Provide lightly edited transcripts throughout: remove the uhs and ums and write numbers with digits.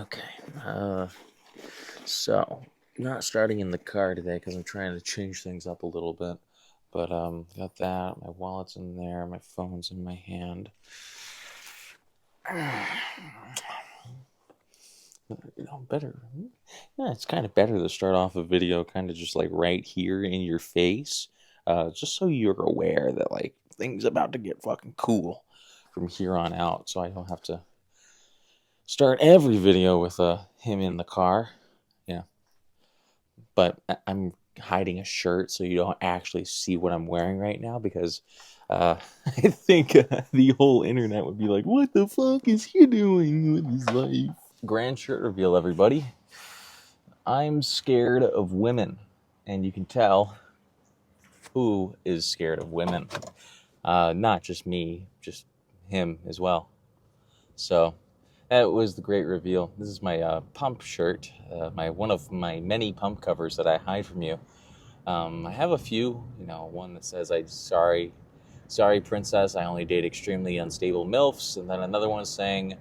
Okay, so not starting in the car today because I'm trying to change things up a little bit. But got that. My wallet's in there. My phone's in my hand. Better. Yeah, it's kind of better to start off a video kind of just like right here in your face, just so you're aware that like things about to get fucking cool from here on out. So I don't have to start every video with him in the car. Yeah. But I'm hiding a shirt so you don't actually see what I'm wearing right now because I think the whole internet would be like, what the fuck is he doing with his life? Grand shirt reveal, everybody. I'm scared of women, and you can tell who is scared of women. Not just me, just him as well. So that was the great reveal. This is my pump shirt, my one of my many pump covers that I hide from you. I have a few, one that says "I'm sorry, princess. I only date extremely unstable milfs," and then another one saying,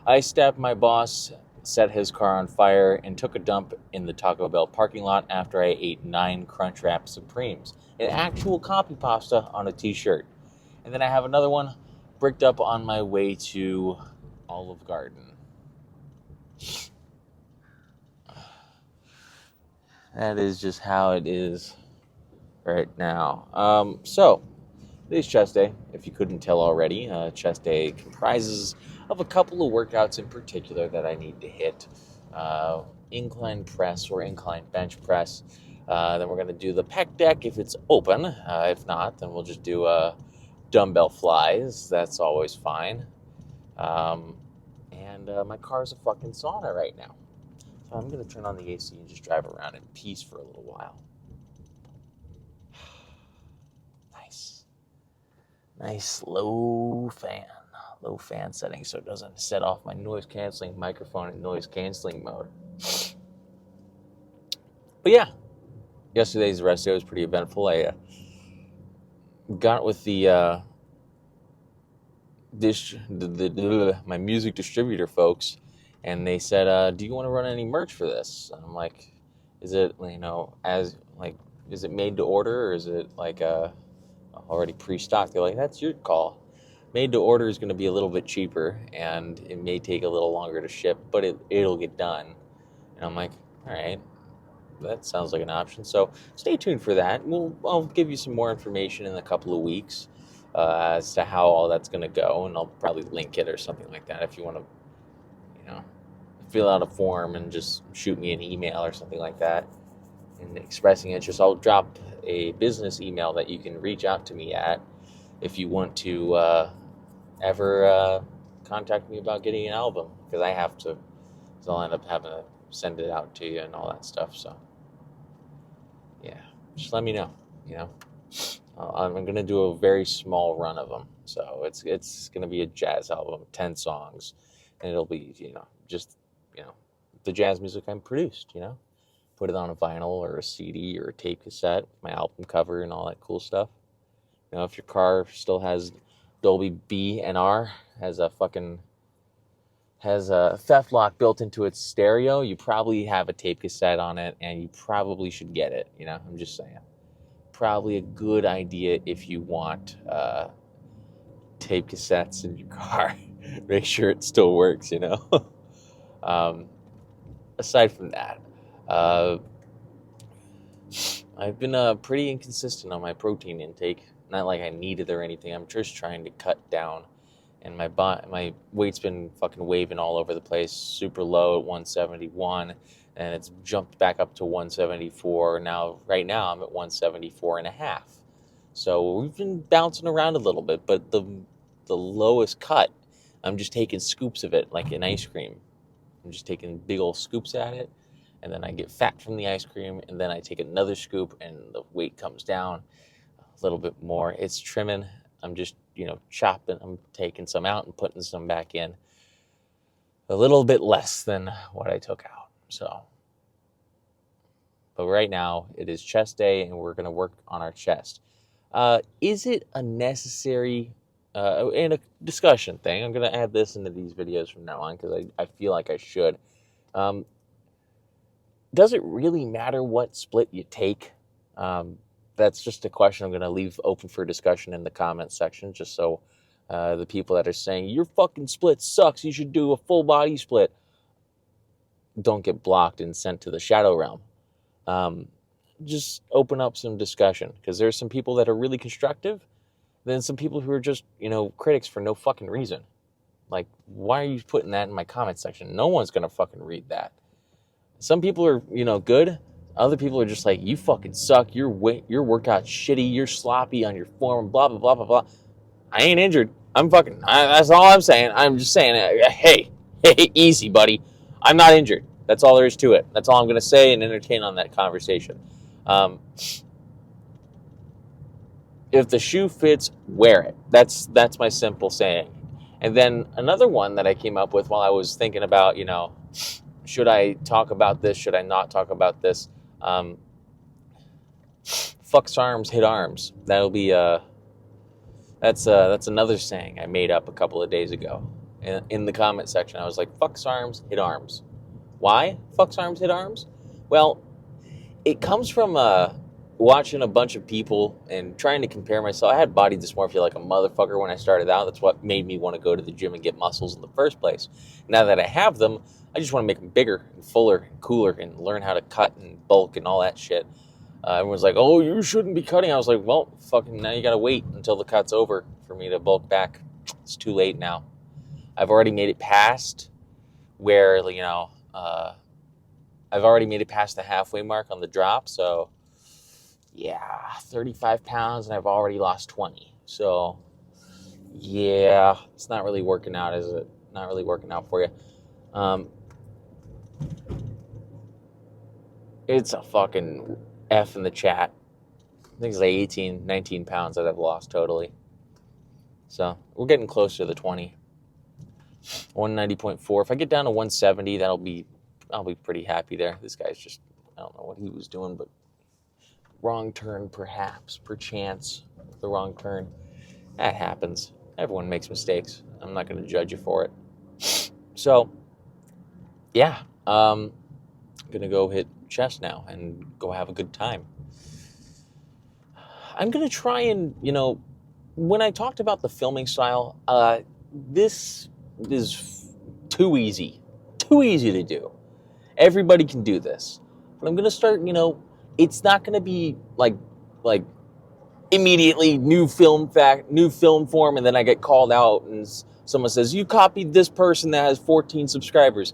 "I stabbed my boss, set his car on fire, and took a dump in the Taco Bell parking lot after I ate 9 Crunchwrap Supremes." An actual copy pasta on a T-shirt. And then I have another one bricked up on my way to Olive Garden. That is just how it is right now. So, today's chest day, if you couldn't tell already. Chest day comprises of a couple of workouts in particular that I need to hit. Incline press or incline bench press. Then we're going to do the pec deck if it's open. If not, then we'll just do dumbbell flies. That's always fine. And my car's a fucking sauna right now. So I'm going to turn on the AC and just drive around in peace for a little while. Nice low fan setting so it doesn't set off my noise canceling microphone in noise canceling mode. But yeah, yesterday's rest day was pretty eventful. I got with my music distributor folks, and they said, "Do you want to run any merch for this?" And I'm like, "Is it is it made to order or is it like already pre-stocked?" They're like, "That's your call. Made to order is going to be a little bit cheaper, and it may take a little longer to ship, but it'll get done." And I'm like, "All right, that sounds like an option." So stay tuned for that. I'll give you some more information in a couple of weeks as to how all that's going to go, and I'll probably link it or something like that if you want to, fill out a form and just shoot me an email or something like that and expressing interest. I'll drop a business email that you can reach out to me at if you want to ever contact me about getting an album, because I have to, so I'll end up having to send it out to you and all that stuff. So yeah, just let me know. I'm going to do a very small run of them, so it's going to be a jazz album, 10 songs, and it'll be just the jazz music I'm produced. Put it on a vinyl or a CD or a tape cassette with my album cover and all that cool stuff. If your car still has Dolby B&R, has a theft lock built into its stereo, you probably have a tape cassette on it, and you probably should get it. I'm just saying. Probably a good idea if you want tape cassettes in your car. Make sure it still works. Aside from that, I've been pretty inconsistent on my protein intake. Not like I need it or anything. I'm just trying to cut down, and my weight's been fucking waving all over the place. Super low at 171, and it's jumped back up to 174. Right now, I'm at 174 and a half. So we've been bouncing around a little bit, but the lowest cut, I'm just taking scoops of it like in ice cream. I'm just taking big old scoops at it, and then I get fat from the ice cream, and then I take another scoop, and the weight comes down a little bit more. It's trimming. I'm just, chopping. I'm taking some out and putting some back in. A little bit less than what I took out. So, but right now it is chest day, and we're going to work on our chest. Is it a necessary and a discussion thing? I'm going to add this into these videos from now on because I feel like I should. Does it really matter what split you take? That's just a question I'm going to leave open for discussion in the comments section, just so the people that are saying, your fucking split sucks, you should do a full body split, don't get blocked and sent to the shadow realm. Just open up some discussion, because there's some people that are really constructive, then some people who are just, critics for no fucking reason. Like, why are you putting that in my comment section? No one's going to fucking read that. Some people are, good. Other people are just like, you fucking suck. Your workout's shitty. You're sloppy on your form. Blah, blah, blah, blah, blah. I ain't injured. That's all I'm saying. I'm just saying, hey, easy, buddy. I'm not injured. That's all there is to it. That's all I'm going to say and entertain on that conversation. If the shoe fits, wear it. That's my simple saying. And then another one that I came up with while I was thinking about, should I talk about this? Should I not talk about this? Fucks arms, hit arms. That'll be that's another saying I made up a couple of days ago in the comment section. I was like, fucks arms, hit arms. Why fucks arms, hit arms? Well, it comes from watching a bunch of people and trying to compare myself. I had body dysmorphia like a motherfucker when I started out. That's what made me want to go to the gym and get muscles in the first place. Now that I have them, I just want to make them bigger and fuller and cooler and learn how to cut and bulk and all that shit. Everyone's like, oh, you shouldn't be cutting. I was like, well, fucking now you got to wait until the cut's over for me to bulk back. It's too late now. I've already made it past where, I've already made it past the halfway mark on the drop. So, yeah, 35 pounds and I've already lost 20. So, yeah, it's not really working out, is it? Not really working out for you. It's a fucking F in the chat. I think it's like 18, 19 pounds that I've lost totally. So we're getting close to the 20. 190.4. If I get down to 170, I'll be pretty happy there. This guy's just, I don't know what he was doing, but wrong turn perchance, the wrong turn. That happens. Everyone makes mistakes. I'm not going to judge you for it. So, yeah, I'm going to go hit chest now and go have a good time. I'm going to try and, when I talked about the filming style, this is too easy to do. Everybody can do this. But I'm going to start, it's not going to be like immediately new film form, and then I get called out and someone says, you copied this person that has 14 subscribers.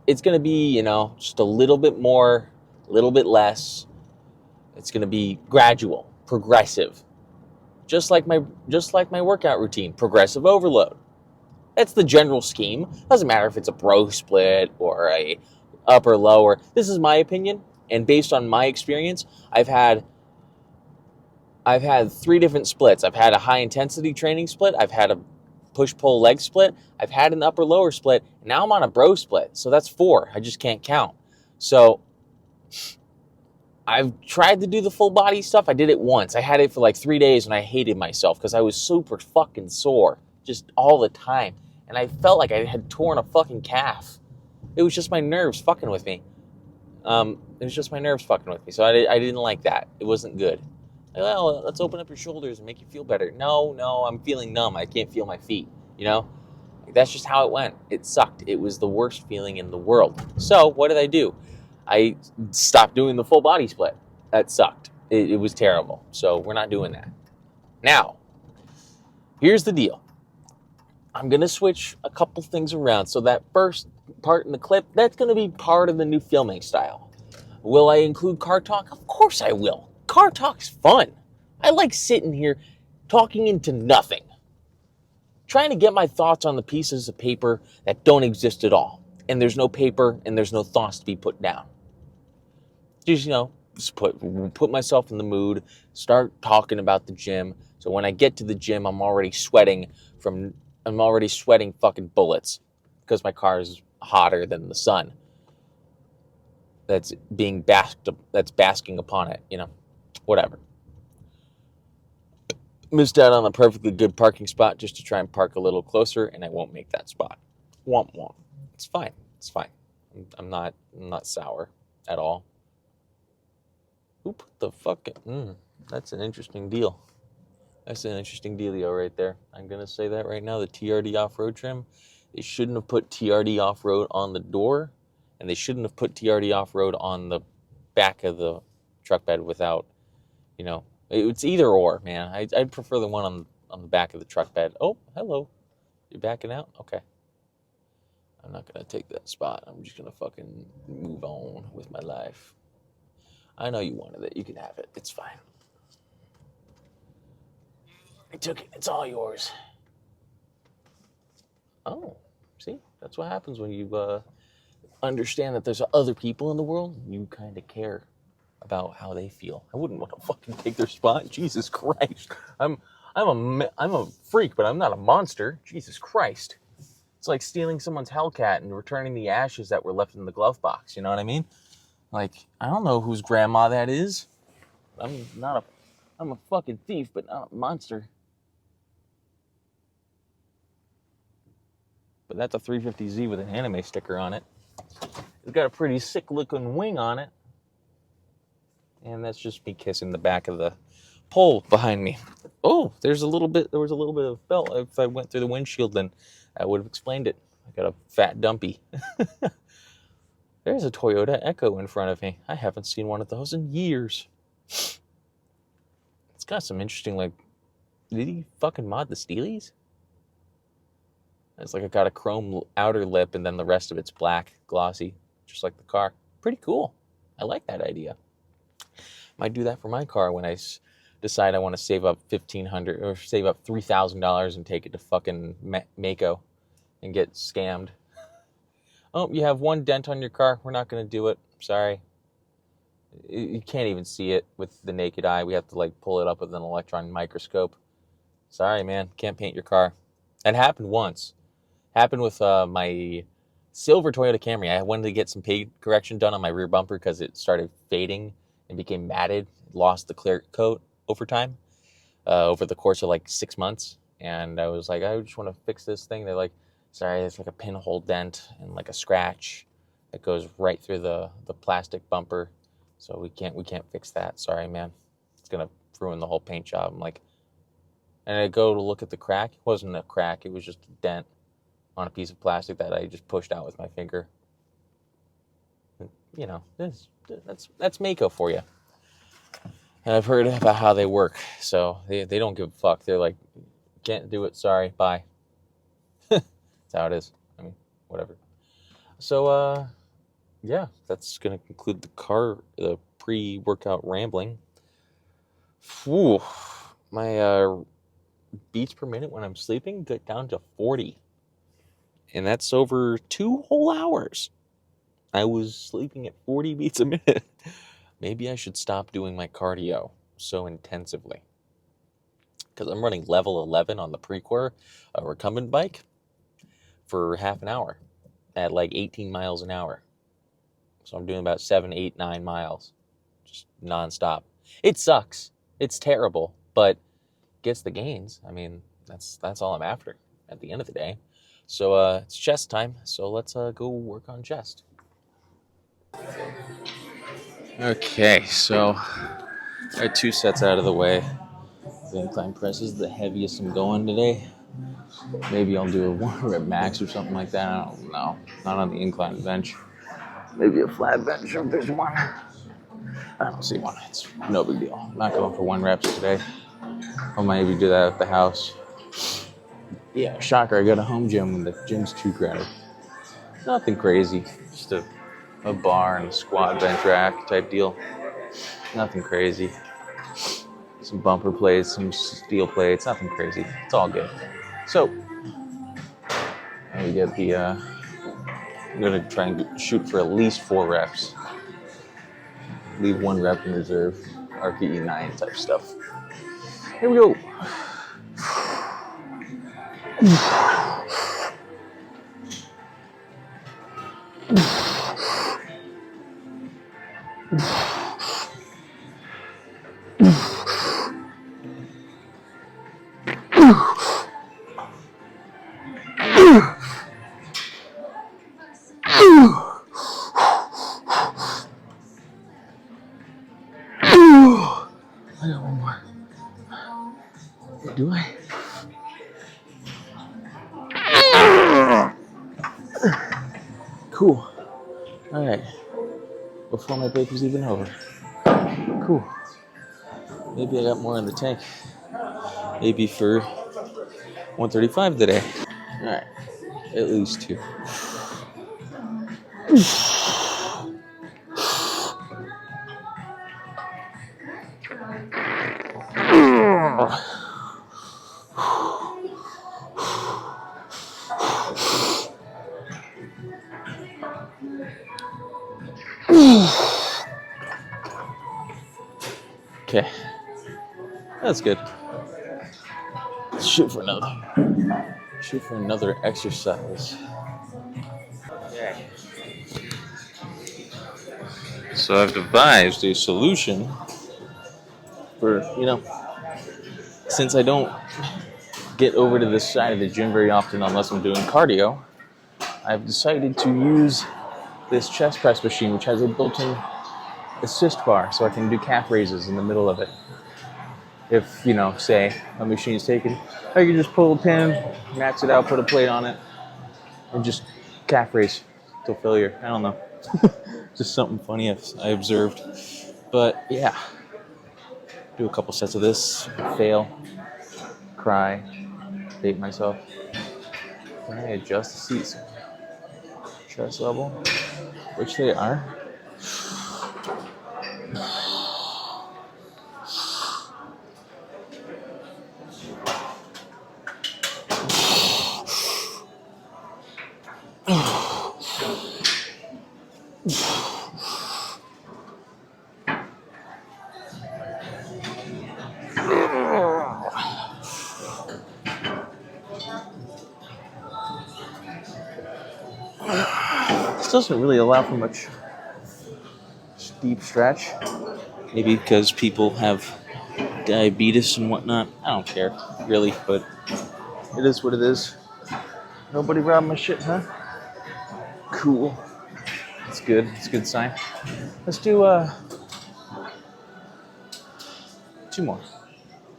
It's going to be, just a little bit more, a little bit less. It's going to be gradual, progressive. Just like my workout routine, progressive overload. That's the general scheme. Doesn't matter if it's a bro split or a upper lower. This is my opinion, and based on my experience, I've had 3 different splits. I've had a high intensity training split. I've had a push-pull leg split. I've had an upper-lower split. Now I'm on a bro split. So that's 4. I just can't count. So I've tried to do the full body stuff. I did it once. I had it for like 3 days and I hated myself because I was super fucking sore just all the time. And I felt like I had torn a fucking calf. It was just my nerves fucking with me. So I didn't like that. It wasn't good. Well, let's open up your shoulders and make you feel better. No, I'm feeling numb. I can't feel my feet, That's just how it went. It sucked. It was the worst feeling in the world. So what did I do? I stopped doing the full body split. That sucked. It was terrible. So we're not doing that. Now, here's the deal. I'm going to switch a couple things around. So that first part in the clip, that's going to be part of the new filming style. Will I include car talk? Of course I will. Car talk's fun. I like sitting here talking into nothing. Trying to get my thoughts on the pieces of paper that don't exist at all. And there's no paper and there's no thoughts to be put down. Just put myself in the mood, start talking about the gym. So when I get to the gym, I'm already sweating fucking bullets because my car is hotter than the sun that's basking upon it, whatever. Missed out on a perfectly good parking spot just to try and park a little closer, and I won't make that spot. Womp womp. It's fine. I'm not sour at all. Who put the fuck? That's an interesting deal. That's an interesting dealio right there. I'm gonna say that right now. The TRD off-road trim. They shouldn't have put TRD off-road on the door, and they shouldn't have put TRD off-road on the back of the truck bed without, it's either or, man. I'd prefer the one on the back of the truck bed. Oh, hello. You're backing out? Okay. I'm not gonna take that spot. I'm just gonna fucking move on with my life. I know you wanted it. You can have it. It's fine. I took it. It's all yours. Oh, see? That's what happens when you understand that there's other people in the world. You kind of care about how they feel. I wouldn't want to fucking take their spot. Jesus Christ. I'm a freak, but I'm not a monster. Jesus Christ. It's like stealing someone's Hellcat and returning the ashes that were left in the glove box. You know what I mean? Like, I don't know whose grandma that is. I'm a fucking thief, but not a monster. But that's a 350Z with an anime sticker on it. It's got a pretty sick looking wing on it. And that's just me kissing the back of the pole behind me. Oh, there was a little bit of felt. If I went through the windshield, then I would have explained it. I got a fat dumpy. There's a Toyota Echo in front of me. I haven't seen one of those in years. It's got some interesting, did he fucking mod the Steelies? It's like it got a chrome outer lip and then the rest of it's black, glossy, just like the car. Pretty cool. I like that idea. Might do that for my car when I decide I want to save up $1,500 or save up $3,000 and take it to fucking Mako and get scammed. Oh, you have one dent on your car. We're not going to do it. Sorry. You can't even see it with the naked eye. We have to pull it up with an electron microscope. Sorry, man. Can't paint your car. That happened once. Happened with my silver Toyota Camry. I wanted to get some paint correction done on my rear bumper because it started fading and became matted. Lost the clear coat over time, over the course of 6 months. And I was like, I just want to fix this thing. They're like, sorry, it's like a pinhole dent and a scratch that goes right through the plastic bumper. So we can't fix that. Sorry, man. It's gonna ruin the whole paint job. I'm like, and I go to look at the crack. It wasn't a crack. It was just a dent on a piece of plastic that I just pushed out with my finger. And, that's Mako for you. And I've heard about how they work. So they don't give a fuck. They're like, can't do it. Sorry. Bye. That's how it is. I mean, whatever. So, yeah, that's going to conclude the pre-workout rambling. Whew. My beats per minute when I'm sleeping got down to 40. And that's over 2 whole hours. I was sleeping at 40 beats a minute. Maybe I should stop doing my cardio so intensively. Because I'm running level 11 on the Precor recumbent bike for half an hour at 18 miles an hour. So I'm doing about 7, 8, 9 miles. Just nonstop. It sucks. It's terrible, but gets the gains. I mean, that's all I'm after at the end of the day. So it's chest time. So let's go work on chest. Okay, so I got 2 sets out of the way. The incline press is the heaviest I'm going today. Maybe I'll do a 1 rep max or something like that. I don't know. Not on the incline bench. Maybe a flat bench if there's one. I don't see one. It's no big deal. I'm not going for 1 reps today. I'll maybe do that at the house. Yeah, shocker. I got a home gym and the gym's too crowded. Nothing crazy. Just a bar and a squat bench rack type deal. Nothing crazy. Some bumper plates, some steel plates. Nothing crazy. It's all good. So, we get the, I'm going to try and shoot for at least 4 reps. Leave 1 rep in reserve. RPE 9 type stuff. Here we go. Do I? Cool. All right. Before my break was even over. Cool. Maybe I got more in the tank. Maybe for 135 today. All right. At least 2. Okay. That's good. Let's shoot for another exercise. Okay. So I've devised a solution for, since I don't get over to this side of the gym very often unless I'm doing cardio, I've decided to use this chest press machine, which has a built-in assist bar, so I can do calf raises in the middle of it. If, say a machine's taken, I can just pull a pin, max it out, put a plate on it, and just calf raise till failure. I don't know. Just something funny I observed. But yeah, do a couple sets of this, fail, cry, hate myself. Can I adjust the seats? Stress level, which they are. This doesn't really allow for much deep stretch. Maybe because people have diabetes and whatnot. I don't care, really, but it is what it is. Nobody robbed my shit, huh? Cool. It's good. It's a good sign. Let's do 2 more.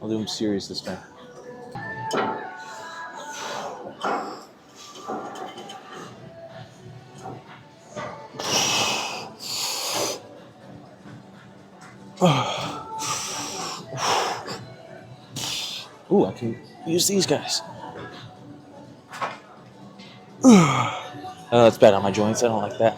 I'll do them serious this time. Ooh, I can use these guys. That's bad on my joints. I don't like that.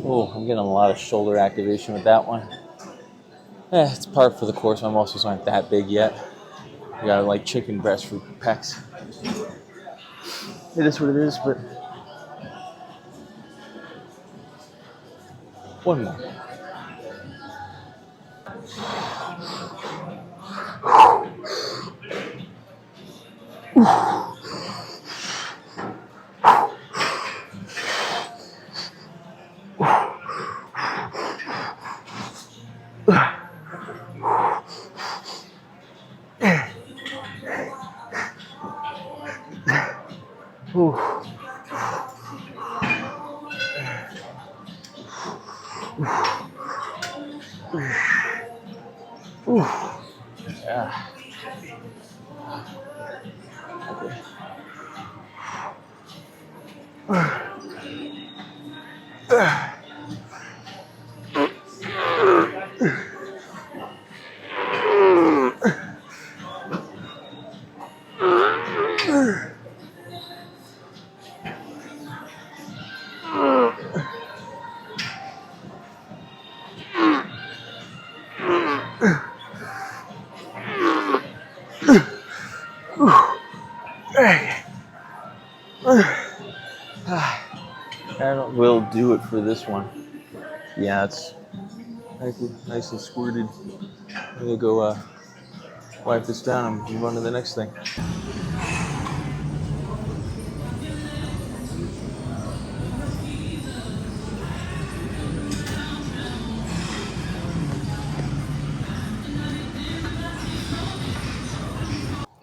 Oh, I'm getting a lot of shoulder activation with that one. It's par for the course. My muscles aren't that big yet. You gotta like chicken breast for pecs. It is what it is, but one more. Ooh. Ooh. Yeah. Okay. I don't will do it for this one. Yeah, it's nice and squirted. I'm gonna go wipe this down and move on to the next thing.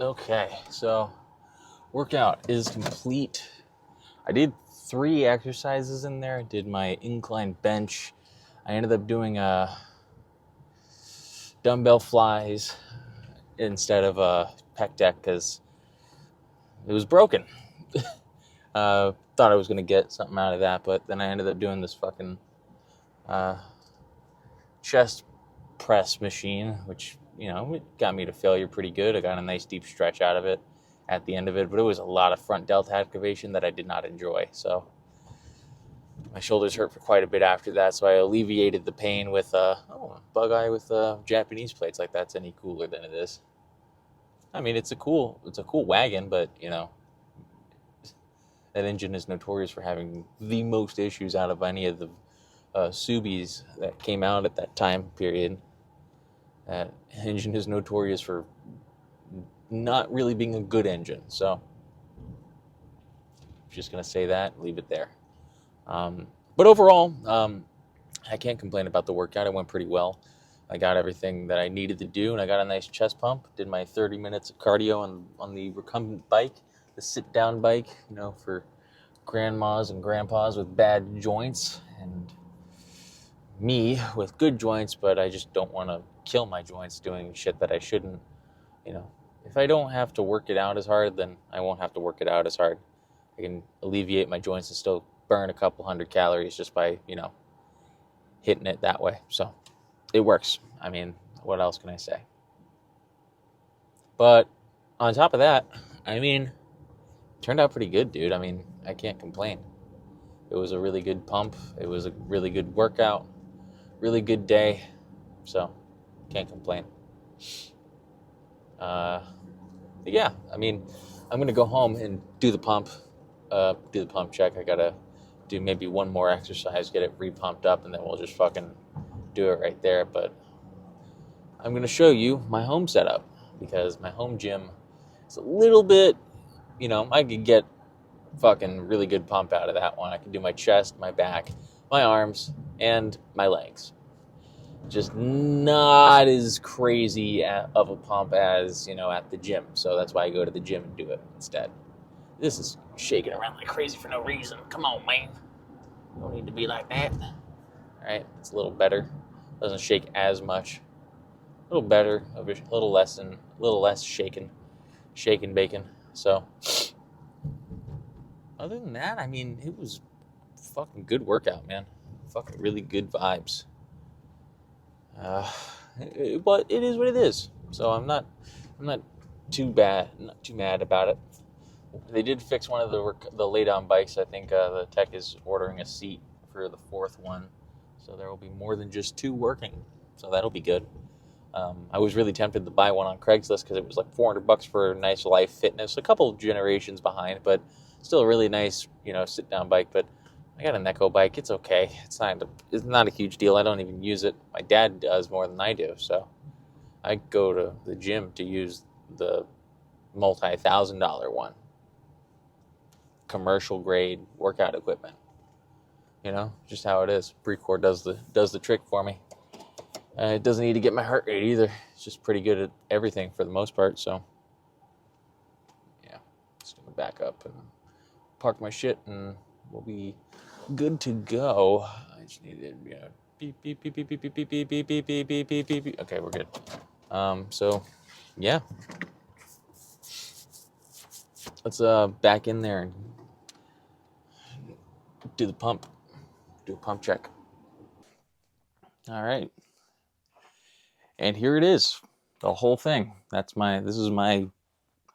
Okay, so workout is complete. I did 3 exercises in there. I did my incline bench. I ended up doing dumbbell flies instead of a pec deck because it was broken. Thought I was going to get something out of that, but then I ended up doing this fucking chest press machine, which, it got me to failure pretty good. I got a nice deep stretch out of it at the end of it, but it was a lot of front delta activation that I did not enjoy. So my shoulders hurt for quite a bit after that, so I alleviated the pain with bug eye with Japanese plates. Like, that's any cooler than it is. I mean, it's a cool wagon, but that engine is notorious for having the most issues out of any of the Subis that came out at that time period. That engine is notorious for not really being a good engine. So, I'm just gonna say that, leave it there. But overall, I can't complain about the workout. It went pretty well. I got everything that I needed to do, and I got a nice chest pump. Did my 30 minutes of cardio on the recumbent bike, the sit-down bike, for grandmas and grandpas with bad joints, and me with good joints, but I just don't want to kill my joints doing shit that I shouldn't. If I don't have to work it out as hard, then I won't have to work it out as hard. I can alleviate my joints and still burn a couple hundred calories just by, hitting it that way. So it works. I mean, what else can I say? But on top of that, turned out pretty good, dude. I mean, I can't complain. It was a really good pump. It was a really good workout. Really good day. So, can't complain. Yeah, I'm going to go home and do the pump check. I got to do maybe one more exercise, get it re-pumped up, and then we'll just fucking do it right there. But I'm going to show you my home setup because my home gym is a little bit, I could get fucking really good pump out of that one. I can do my chest, my back, my arms, and my legs. Just not as crazy of a pump as, at the gym. So that's why I go to the gym and do it instead. This is shaking around like crazy for no reason. Come on, man. Don't need to be like that. All right, it's a little better. Doesn't shake as much. A little better, a little less shaken bacon. So, other than that, it was fucking good workout, man. Fucking really good vibes. But it is what it is. So I'm not too mad about it. They did fix one of the lay-down bikes. I think the tech is ordering a seat for the 4th one, so there will be more than just 2 working. So that'll be good. I was really tempted to buy one on Craigslist because it was like $400 for a nice Life Fitness, a couple generations behind, but still a really nice, sit-down bike. But I got an Echo bike. It's okay. It's not a huge deal. I don't even use it. My dad does more than I do, so I go to the gym to use the multi-$1,000 one. Commercial grade workout equipment. Just how it is. Precore does the trick for me. It doesn't need to get my heart rate either. It's just pretty good at everything for the most part. So yeah, just gonna back up and park my shit, and we'll be good to go. I just needed beep beep beep beep beep beep beep beep beep beep beep beep beep beep beep. Okay, we're good. So yeah, let's back in there and do a pump check. All right, and here it is, the whole thing. This is my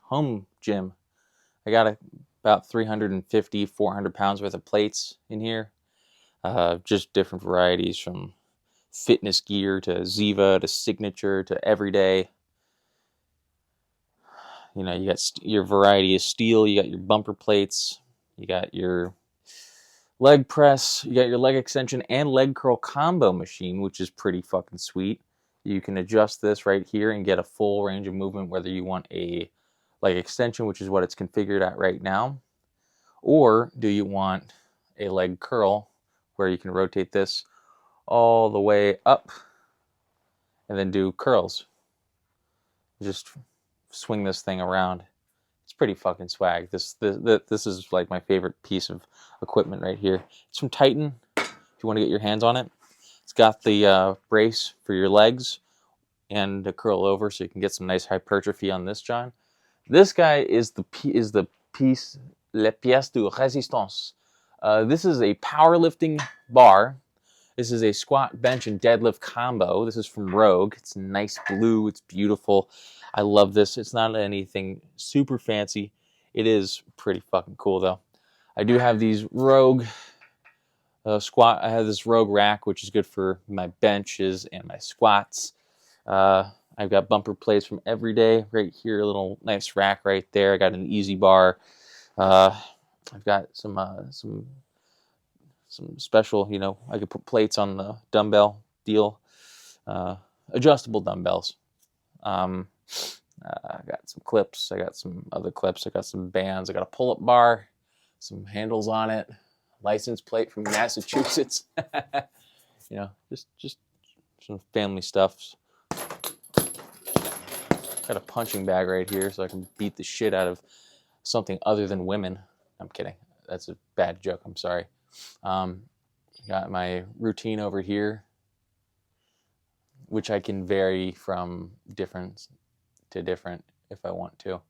home gym. I got about 350, 400 pounds worth of plates in here. Just different varieties from fitness gear to Ziva to Signature to Everyday. You got your variety of steel. You got your bumper plates. You got your leg press. You got your leg extension and leg curl combo machine, which is pretty fucking sweet. You can adjust this right here and get a full range of movement, whether you want a leg extension, which is what it's configured at right now, or do you want a leg curl where you can rotate this all the way up and then do curls. Just swing this thing around. It's pretty fucking swag. This is like my favorite piece of equipment right here. It's from Titan. If you want to get your hands on it, it's got the brace for your legs and to curl over, so you can get some nice hypertrophy on this, John. This guy is the piece, le pièce de résistance. This is a powerlifting bar. This is a squat, bench, and deadlift combo. This is from Rogue. It's nice blue. It's beautiful. I love this. It's not anything super fancy. It is pretty fucking cool, though. I do have these Rogue squat. I have this Rogue rack, which is good for my benches and my squats. I've got bumper plates from Everyday right here. A little nice rack right there. I got an easy bar. I've got some special, I could put plates on the dumbbell deal, adjustable dumbbells. I got some clips. I got some other clips. I got some bands. I got a pull-up bar, some handles on it, license plate from Massachusetts. Just some family stuff. Got a punching bag right here so I can beat the shit out of something other than women. I'm kidding. That's a bad joke. I'm sorry. Got my routine over here, which I can vary from different to different if I want to.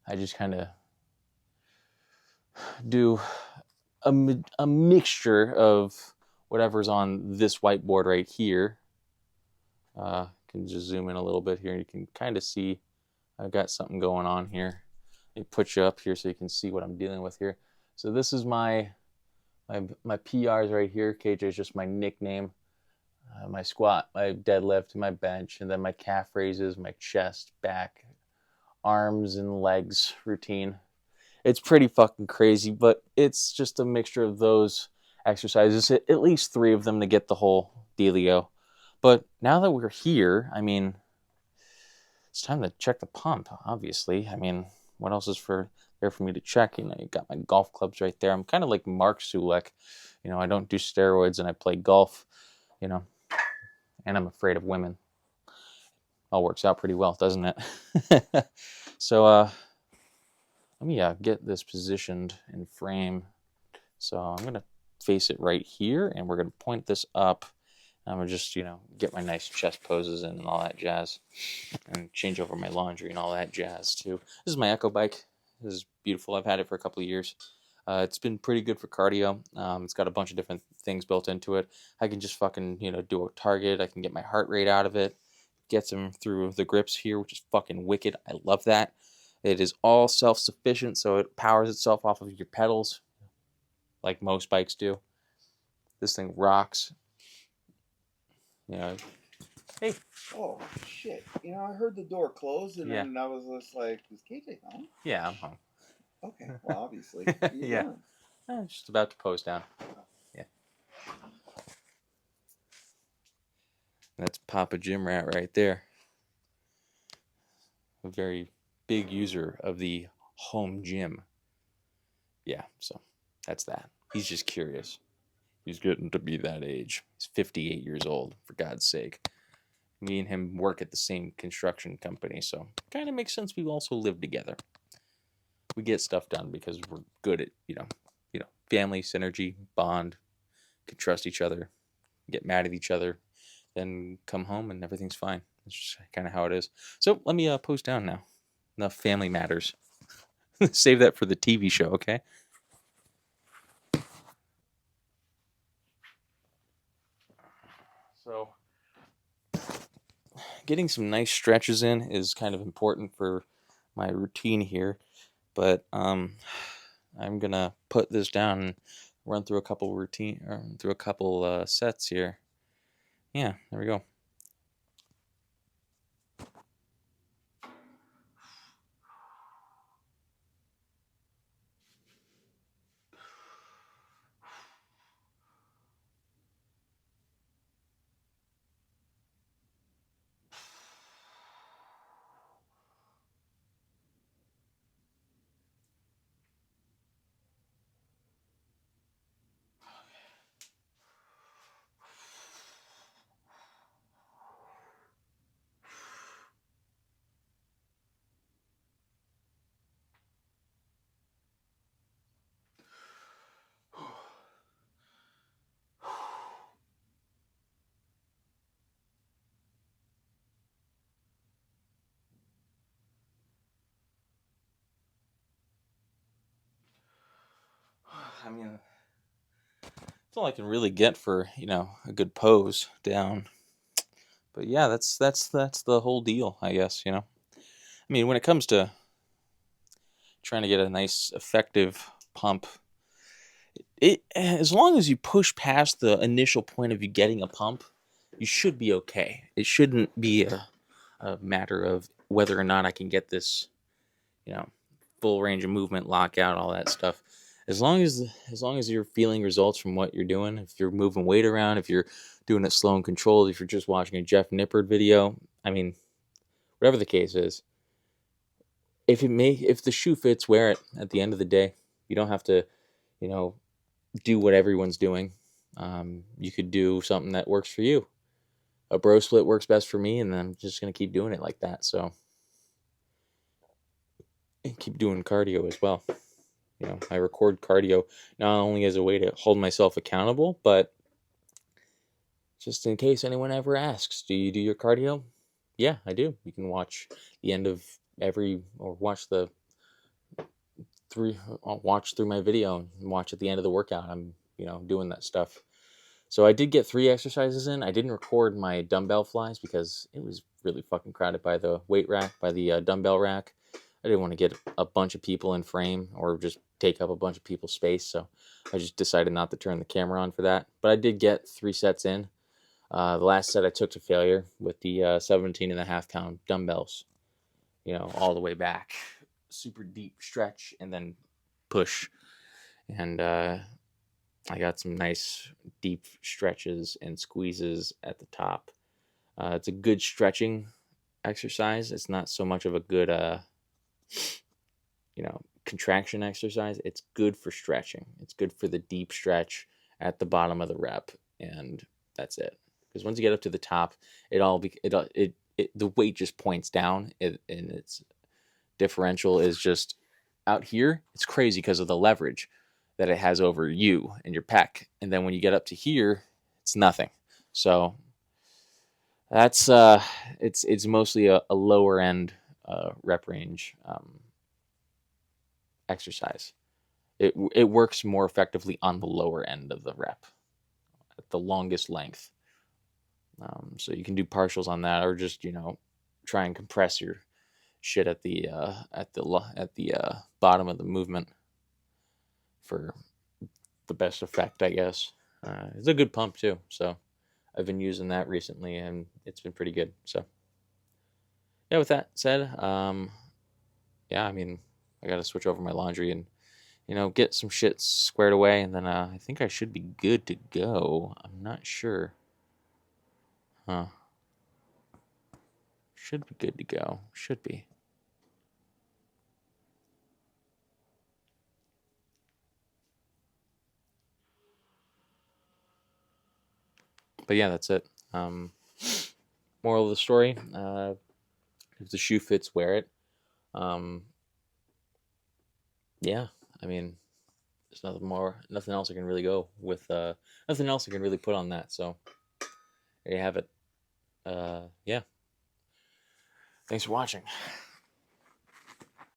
I just kind of do a mixture of whatever's on this whiteboard right here. Can just zoom in a little bit here. You can kind of see I've got something going on here. Let me put you up here so you can see what I'm dealing with here. So this is my PRs right here. KJ is just my nickname. My squat, my deadlift, my bench, and then my calf raises, my chest, back, arms, and legs routine. It's pretty fucking crazy, but it's just a mixture of those exercises, at least 3 of them to get the whole dealio. But now that we're here, I mean, it's time to check the pump, obviously. I mean, what else is there for me to check? You got my golf clubs right there. I'm kind of like Mark Sulek. I don't do steroids and I play golf, and I'm afraid of women. All works out pretty well, doesn't it? So let me get this positioned in frame. So I'm going to face it right here, and we're going to point this up. I'm going to just, get my nice chest poses in and all that jazz, and change over my laundry and all that jazz, too. This is my Echo bike. This is beautiful. I've had it for a couple of years. It's been pretty good for cardio. It's got a bunch of different things built into it. I can just fucking, do a target. I can get my heart rate out of it. Gets them through the grips here, which is fucking wicked. I love that. It is all self-sufficient, so it powers itself off of your pedals, like most bikes do. This thing rocks. Hey. Oh, shit. I heard the door close, and then I was just like, is KJ home? Yeah, I'm home. Okay, well, obviously. Yeah. I'm just about to pose down. Yeah. That's Papa Gym Rat right there. A very big user of the home gym. Yeah, so that's that. He's just curious. He's getting to be that age. He's 58 years old, for God's sake. Me and him work at the same construction company, so kind of makes sense we also live together. We get stuff done because we're good at, family, synergy, bond, can trust each other, get mad at each other, then come home and everything's fine. That's just kind of how it is. So let me post down now. Enough family matters. Save that for the TV show, okay? So getting some nice stretches in is kind of important for my routine here, but I'm gonna put this down and run through a couple sets here. Yeah, there we go. I mean, that's all I can really get for, a good pose down. But yeah, that's the whole deal, I guess. I mean, when it comes to trying to get a nice, effective pump, as long as you push past the initial point of you getting a pump, you should be okay. It shouldn't be a matter of whether or not I can get this, you know, full range of movement, lockout, all that stuff. As long as you're feeling results from what you're doing, if you're moving weight around, if you're doing it slow and controlled, if you're just watching a Jeff Nippard video, I mean, whatever the case is, if the shoe fits, wear it. At the end of the day, you don't have to, you know, do what everyone's doing. You could do something that works for you. A bro split works best for me, and I'm just gonna keep doing it like that. So, and keep doing cardio as well. I record cardio not only as a way to hold myself accountable, but just in case anyone ever asks, do you do your cardio? Yeah, I do. You can watch the end of or watch watch through my video and watch at the end of the workout. I'm, doing that stuff. So I did get 3 exercises in. I didn't record my dumbbell flies because it was really fucking crowded by the weight rack, by the dumbbell rack. I didn't want to get a bunch of people in frame or just take up a bunch of people's space. So I just decided not to turn the camera on for that. But I did get 3 sets in. The last set I took to failure with the 17.5-pound dumbbells, all the way back. Super deep stretch and then push. And I got some nice deep stretches and squeezes at the top. It's a good stretching exercise. It's not so much of a good, contraction exercise. It's good for stretching. It's good for the deep stretch at the bottom of the rep, and that's it. Because once you get up to the top, the weight just points down, and its differential is just out here. It's crazy because of the leverage that it has over you and your pec, and then when you get up to here, it's nothing. So that's it's mostly a lower end rep range exercise. It works more effectively on the lower end of the rep at the longest length. So you can do partials on that, or just try and compress your shit at the bottom of the movement for the best effect, I guess. It's a good pump too, so I've been using that recently, and it's been pretty good. So yeah, with that said, yeah, I mean, I got to switch over my laundry and get some shit squared away, and then I think I should be good to go. I'm not sure. Should be good to go. Should be. But yeah, that's it. Moral of the story: if the shoe fits, wear it. Yeah, I mean, there's nothing else I can really go with. Nothing else I can really put on that. So there you have it. Yeah. Thanks for watching.